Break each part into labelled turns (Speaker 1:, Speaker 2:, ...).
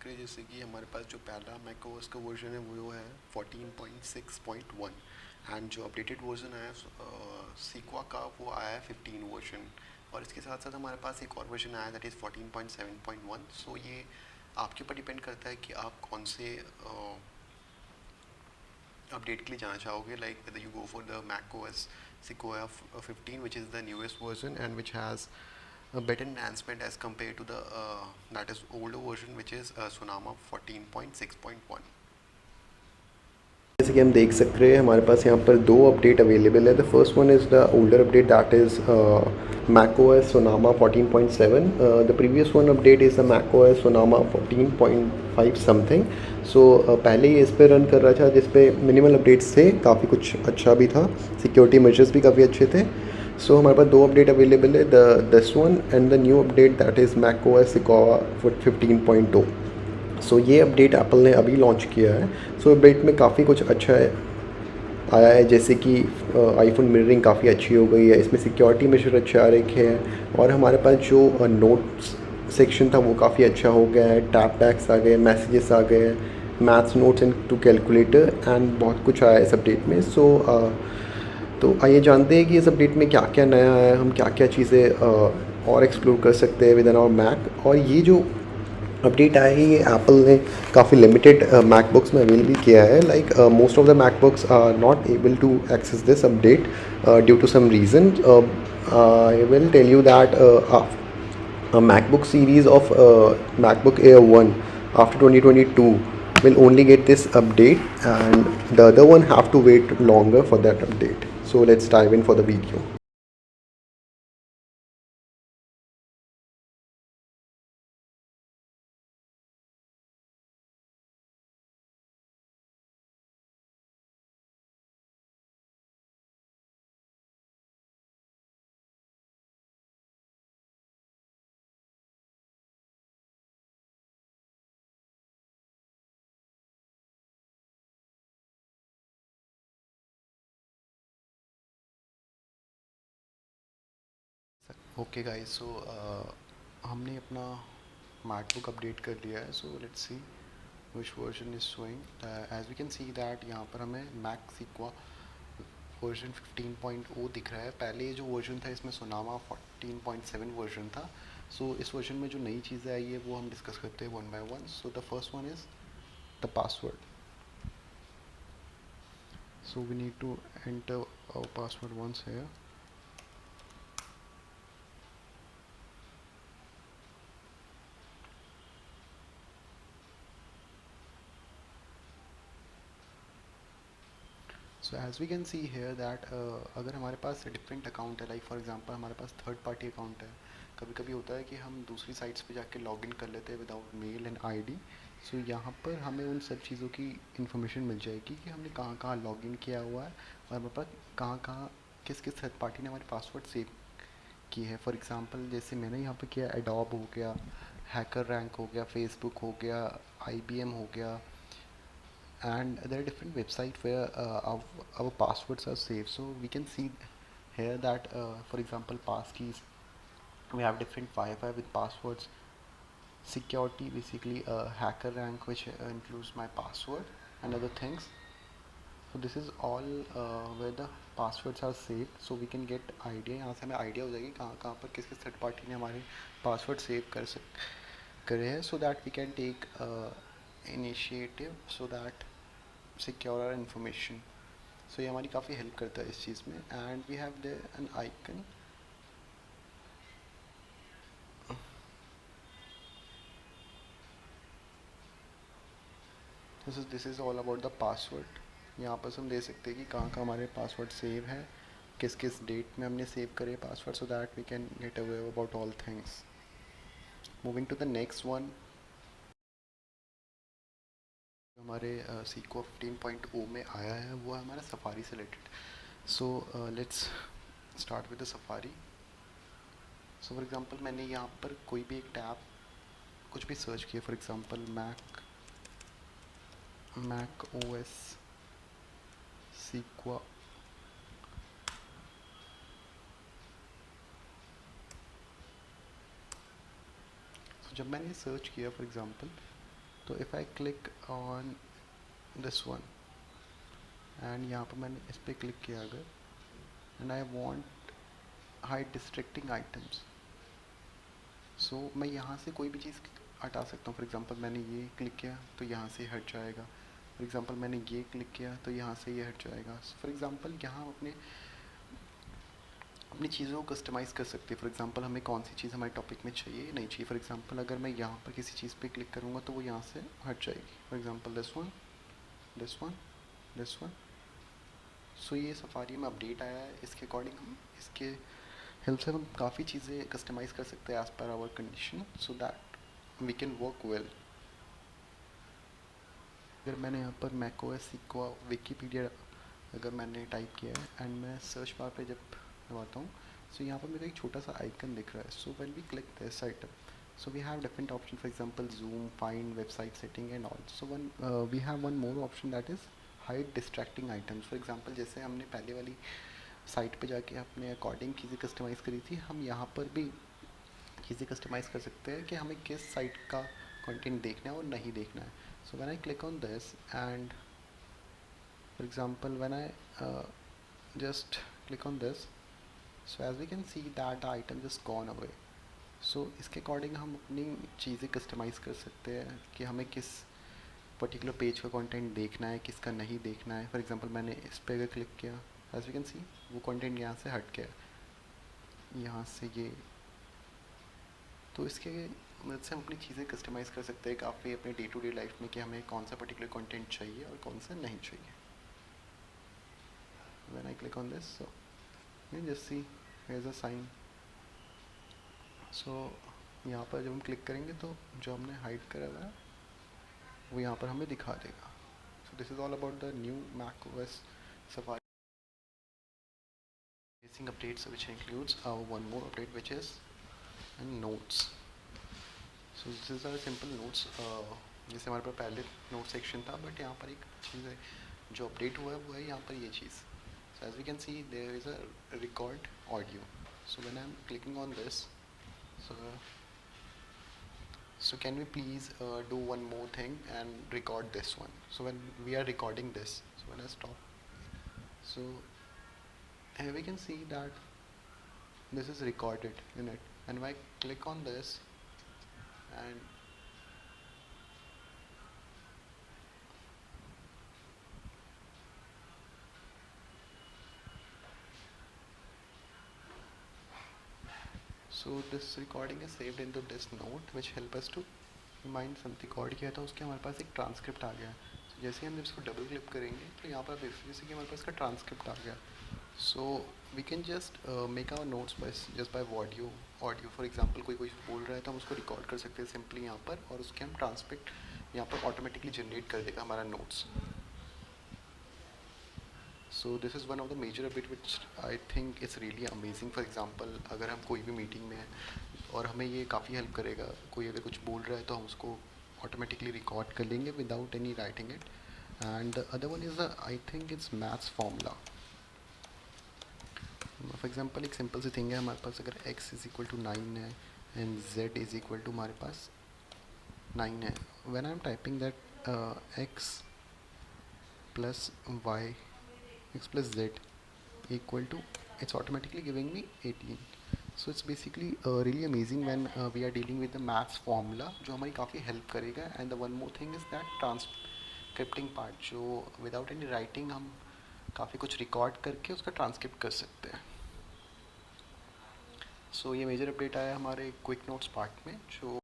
Speaker 1: करें जैसे कि हमारे पास जो पहला मैकओएस का वर्जन है वो है 14.6.1 एंड जो अपडेटेड वर्जन आया सीक्वा का वो आया है 15 वर्जन। और इसके साथ साथ हमारे पास एक और वर्जन आया दैट इज़ 14.7.1। सो ये आपके ऊपर डिपेंड करता है कि आप कौन से अपडेट के लिए जाना चाहोगे, like whether you go for the Mac OS Sequoia 15 which is the newest version and which has a better enhancement as compared to the that is older version which is Sonoma 14.6.1।
Speaker 2: जैसे कि हम देख सकते हैं हमारे पास यहाँ पर दो अपडेट अवेलेबल है। The first one is the older update that is macOS Sonoma 14.7। The previous one update is the macOS Sonoma 14.5 something. So पहले ही इस पे रन कर रहा था जिस पे मिनिमल अपडेट्स थे, काफ़ी कुछ अच्छा भी था, सिक्योरिटी मेजर्स भी काफ़ी अच्छे थे। सो हमारे पास दो अपडेट अवेलेबल है, the this one and the new update that is macOS Sequoia 15.2। सो ये अपडेट एप्पल ने अभी लॉन्च किया है। सो अपडेट में काफ़ी कुछ अच्छा है आया है, जैसे कि आईफोन मिररिंग काफ़ी अच्छी हो गई है, इसमें सिक्योरिटी मेजर अच्छे आ रखे हैं, और हमारे पास जो नोट्स सेक्शन था वो काफ़ी अच्छा हो गया है, टैप बैक्स आ गए, मैसेजेस आ गए, maths notes and to calculator and बहुत कुछ आया है इस अपडेट में। सो तो आइए जानते हैं कि इस अपडेट में क्या क्या नया है, हम क्या क्या चीज़ें और एक्सप्लोर कर सकते हैं विद इन आवर मैक। और ये जो अपडेट आया है ये एप्पल ने काफ़ी लिमिटेड मैकबुक्स में अवेलेबल किया है। Like most of the MacBooks are not able to access this update due to some reason. I will tell you that a MacBook series of MacBook Air 1 after 2022 will only get this update, and the other one have to wait longer for that update. So let's dive in for the video.
Speaker 1: Okay guys, so हमने अपना MacBook update कर लिया है। So let's see which version is showing. As we can see that यहाँ पर हमें Mac sequoia version 15.0 दिख रहा है। पहले जो वर्जन था इसमें सोनामा 14.7 वर्जन था। सो इस वर्जन में जो नई चीज़ें आई है वो हम डिस्कस करते हैं one by one. So the first one is the password. So we need to enter our password once here. So as we can see here that अगर हमारे पास डिफरेंट अकाउंट है, लाइक फॉर एग्जांपल हमारे पास third party account है, कभी कभी होता है कि हम दूसरी साइट्स पे जाके लॉगिन कर लेते हैं विदाउट मेल एंड आईडी। सो यहाँ पर हमें उन सब चीज़ों की इन्फॉर्मेशन मिल जाएगी कि हमने कहाँ कहाँ लॉगिन किया हुआ है और हमारे पास कहाँ कहाँ किस किस थर्ड पार्टी ने हमारे पासवर्ड सेव की है। फॉर एग्जांपल जैसे मैंने यहाँ पर किया एडोब हो गया, हैकर रैंक हो गया, फेसबुक हो गया, आईबीएम हो गया, and there are different websites where our passwords are saved. So we can see here that for example passkeys, we have different Wi-Fi with passwords, security basically hacker rank which includes my password and other things. So this is all where the passwords are saved, so we can get idea, यहाँ से हमें idea हो जाएगी कहाँ कहाँ पर किस किस थर्ड पार्टी ने हमारे पासवर्ड सेव करे हैं, so that we can take initiative so that secure our information. सो ये हमारी काफ़ी हेल्प करता है इस चीज़ में। And we have there an icon. This is all about the password. यहाँ पर हम दे सकते हैं कि कहाँ कहाँ हमारे पासवर्ड सेव है, किस किस डेट में हमने सेव करे password, so that we can get away about all things. Moving to the next one, हमारे सीको 15.0 में आया है वो है हमारा सफारी से related. So let's start with the Safari. So for example मैंने यहाँ पर कोई भी एक टैब कुछ भी सर्च किया, for example Mac OS Sequoia. तो जब मैंने सर्च किया फॉर एग्जांपल, तो if I click on this one and यहाँ पर मैंने इस पर क्लिक किया अगर, and I want hide distracting items, so मैं यहाँ से कोई भी चीज़ हटा सकता हूँ। फॉर एग्जांपल मैंने ये क्लिक किया तो यहाँ से हट जाएगा, फॉर एग्जांपल मैंने ये क्लिक किया तो यहाँ से ये हट जाएगा। फॉर एग्जांपल यहाँ अपने अपनी चीज़ों को कस्टमाइज़ कर सकते हैं। फॉर एग्जांपल हमें कौन सी चीज़ हमारे टॉपिक में चाहिए नहीं चाहिए। फॉर एग्जांपल अगर मैं यहाँ पर किसी चीज़ पे क्लिक करूँगा तो वो यहाँ से हट जाएगी। For example this one, this one, this one. So ये सफारी में अपडेट आया है, इसके अकॉर्डिंग हम इसके हेल्प से हम काफ़ी चीज़ें कस्टमाइज़ कर सकते हैं एज़ पर our condition, so that we can work well. अगर मैंने यहाँ पर मैकओएस सिक्वा विकीपीडिया अगर मैंने टाइप किया है एंड मैं सर्च बार पे जब दबाता हूँ, सो यहाँ पर मेरे को एक छोटा सा आइकन दिख रहा है। So when we click this item, so we have different options, for example zoom, find, website setting and all. So one we have one more option, that is hide distracting items. For example जैसे हमने पहले वाली site पे जाके अपने according चीज़ें customise करी थी, हम यहाँ पर भी चीज़ें कस्टमाइज़ कर सकते हैं कि हमें किस साइट का कंटेंट देखना है और नहीं देखना है। So when I click on this and for example when I just click on this, so as we can see that the item just gone away. सो इसके अकॉर्डिंग हम अपनी चीज़ें कस्टमाइज़ कर सकते हैं कि हमें किस पर्टिकुलर पेज का कंटेंट देखना है, किसका नहीं देखना है। फॉर एग्जांपल मैंने इस पर अगर क्लिक किया, एज यू कैन सी वो कंटेंट यहाँ से हट गया, यहाँ से ये। तो इसके मदद से हम अपनी चीज़ें कस्टमाइज़ कर सकते हैं काफ़ी अपने डे टू डे लाइफ में कि हमें कौन सा पर्टिकुलर कंटेंट चाहिए और कौन सा नहीं चाहिए। When I click on this, so you just see here is a sign. So यहाँ पर जब हम क्लिक करेंगे तो जो हमने हाइड करा हुआ है वो यहाँ पर हमें दिखा देगा। सो this is all about the new macOS Safari facing updates, which includes one more update which is notes. So this is our simple notes. जैसे हमारे पास पहले नोट सेक्शन था, बट यहाँ पर एक चीज़ है जो अपडेट हुआ है वो है यहाँ पर ये चीज़। So as we can see there is a record audio. So when I'm clicking on this, so can we please do one more thing and record this one. So when we are recording this, so when I stop, so here we can see that this is recorded in it, and when I click on this and so this recording is saved into this note which help us to remind something. Record किया था उसके हमारे पास एक transcript आ गया। so, जैसे ही हम इसको डबल क्लिक करेंगे तो यहाँ पर जैसे कि हमारे पास इसका ट्रांसक्रिप्ट आ गया। So we can just make our notes by just by audio. For example कोई बोल रहा है तो हम उसको रिकॉर्ड कर सकते हैं सिंपली यहाँ पर, और उसके हम ट्रांसक्रिप्ट यहाँ पर ऑटोमेटिकली जनरेट कर देगा हमारा notes. So this is one of the major update which I think is really amazing. For example अगर हम कोई भी मीटिंग में हैं और हमें ये काफ़ी हेल्प करेगा, कोई अगर कुछ बोल रहा है तो हम उसको ऑटोमेटिकली रिकॉर्ड कर लेंगे without any writing it. And the other one is I think it's maths formula. For example एक सिंपल सी थिंग है, हमारे पास अगर x इज़ इक्वल टू 9 है and z is equal to हमारे पास 9 है, when I am typing that x plus Y, x plus z equal to, it's automatically giving me 18. So it's basically really amazing when we are dealing with the maths formula जो हमारी काफ़ी help करेगा। and the one more thing is that transcripting part जो without any writing हम काफ़ी कुछ record करके उसका ट्रांसक्रिप्ट कर सकते हैं। so ये मेजर अपडेट आया हमारे क्विक नोट्स पार्ट में जो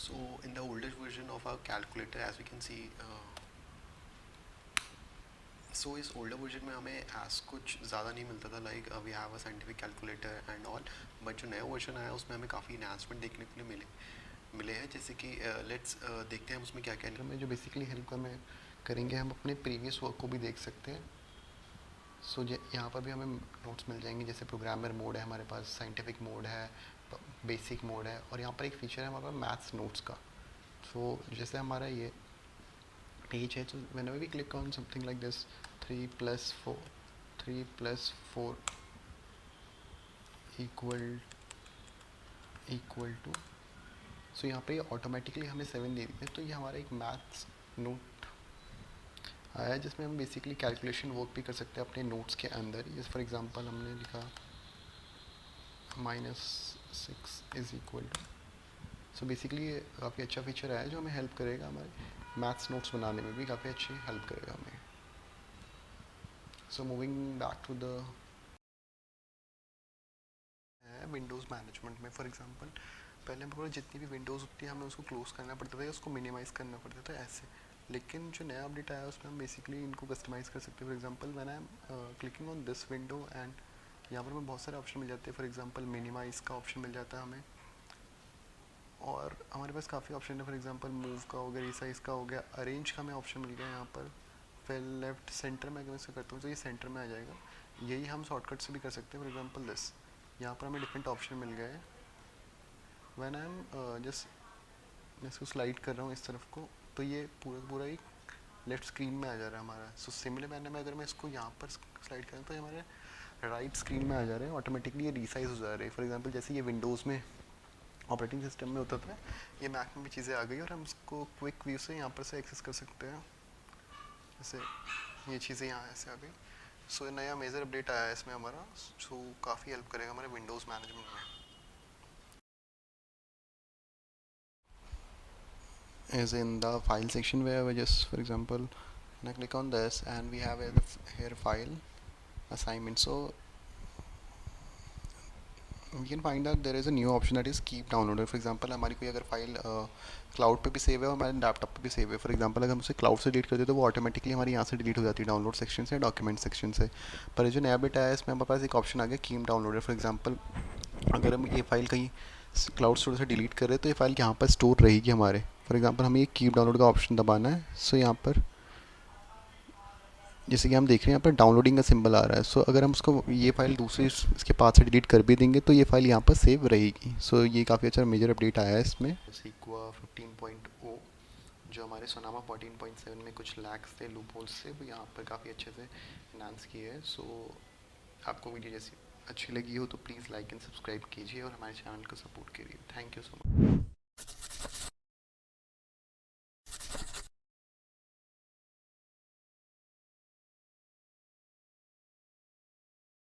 Speaker 1: so in the older version of our calculator as we can see सो इस ओल्डर वर्जन में हमें एज कुछ ज़्यादा नहीं मिलता था, like we have a scientific calculator and all. But जो नया वर्जन आया उसमें हमें काफ़ी इन्हांसमेंट देखने के लिए मिले हैं। जैसे कि लेट्स देखते हैं हम उसमें क्या क्या हमें जो बेसिकली हेल्प हमें करेंगे। हम अपने प्रीवियस वर्क को भी देख सकते हैं। सो यहाँ पर भी हमें नोट्स मिल जाएंगे, जैसे प्रोग्रामर मोड है हमारे पास, साइंटिफिक मोड है, बेसिक मोड है, और यहाँ पर एक फीचर है हमारे पास मैथ्स नोट्स का। सो जैसे हमारा ये पेज है, तो whenever we click on something like this 3 plus 4 equal to, सो यहाँ पे ऑटोमेटिकली हमें 7 दे दी है, तो ये हमारा एक मैथ्स नोट आया है जिसमें हम बेसिकली कैलकुलेशन वर्क भी कर सकते हैं अपने नोट्स के अंदर। जैसे फॉर एग्जांपल हमने लिखा -6 is equal to, so basically ये काफ़ी अच्छा फीचर आया है जो हमें हेल्प करेगा, हमारे मैथ्स नोट्स बनाने में भी काफ़ी अच्छी हेल्प करेगा हमें। So moving back to the windows management में, फॉर एग्जांपल पहले हम पूरा जितनी भी विंडोज़ होती है हमें उसको क्लोज करना पड़ता था, उसको मिनिमाइज़ करना पड़ता था ऐसे। लेकिन जो नया अपडेट आया है उसमें हम बेसिकली इनको कस्टमाइज़ कर सकते हैं। For example when I M clicking on this window and यहाँ पर हमें बहुत सारे ऑप्शन मिल जाते हैं। फॉर एग्जांपल मिनिमाइज़ का ऑप्शन मिल जाता है हमें, और हमारे पास काफ़ी ऑप्शन है। फॉर एग्जांपल मूव का हो गया, रिसाइज का हो गया, अरेंज का हमें ऑप्शन मिल गया यहाँ पर। फिर लेफ्ट सेंटर में अगर मैं इसको करता हूँ तो ये सेंटर में आ जाएगा। यही हम शॉर्टकट से भी कर सकते हैं। फॉर एग्जांपल दिस, यहाँ पर हमें डिफरेंट ऑप्शन मिल गए हैं। व्हेन आई एम जस्ट मैं इसको स्लाइड कर रहा हूँ इस तरफ को, तो ये पूरा पूरा एक लेफ्ट स्क्रीन में आ जा रहा है हमारा। सो सिमिलर मैंने में अगर मैं इसको यहाँ पर स्लाइड करूँ तो ये हमारे राइट स्क्रीन में आ जा रहे हैं, ऑटोमेटिकली ये रिसाइज हो जा रहे हैं। फॉर एग्जांपल जैसे ये विंडोज़ में ऑपरेटिंग सिस्टम में होता था, ये मैक में भी चीज़ें आ गई और हम इसको क्विक व्यू से यहाँ पर से एक्सेस कर सकते हैं। जैसे ये चीज़ें यहाँ ऐसे आ गई। सो नया मेजर अपडेट आया है इसमें हमारा, सो काफ़ी हेल्प करेगा हमारे विंडोज़ मैनेजमेंट में। Is in the file section where we just, for example, when I click on this and we have here file assignment, so we can find that there is a new option that is keep downloader. For example हमारी कोई अगर file cloud पे भी save है और हमारे laptop पे भी सेव है, फॉर एग्जांपल अगर हम उसे क्लाउड से डिलीट कर दें तो वो ऑटोमेटिकली हमारी यहाँ से डिलीट हो जाती है, डाउनलोड सेक्शन से, डॉक्यूमेंट सेक्शन से। पर ये जो नया बिट आया है इसमें हमारे पास एक ऑप्शन आ गया कीप डाउनलोडर। फॉर एग्जांपल अगर हम ये फाइल कहीं क्लाउड स्टोर से डिलीट कर रहे हैं तो ये फाइल यहाँ पर स्टोर रहेगी हमारे। फॉर एग्जांपल हमें ये कीप डाउनलोड का ऑप्शन दबाना है। सो यहाँ पर जैसे कि हम देख रहे हैं यहाँ पर डाउनलोडिंग का सिंबल आ रहा है। सो अगर हम उसको ये फाइल दूसरे इसके पास से डिलीट कर भी देंगे तो ये फाइल यहाँ पर सेव रहेगी। सो ये काफ़ी अच्छा मेजर अपडेट आया है इसमें। सीक्वा 15.0 जो हमारे सोनामा 14.7 में कुछ लैक्स थे लूप होल्स से, वो यहाँ पर काफ़ी अच्छे से इन्हांस किए है। सो आपको वीडियो जैसी अच्छी लगी हो तो प्लीज़ लाइक एंड सब्सक्राइब कीजिए और हमारे चैनल को सपोर्ट करिए। Thank you so much.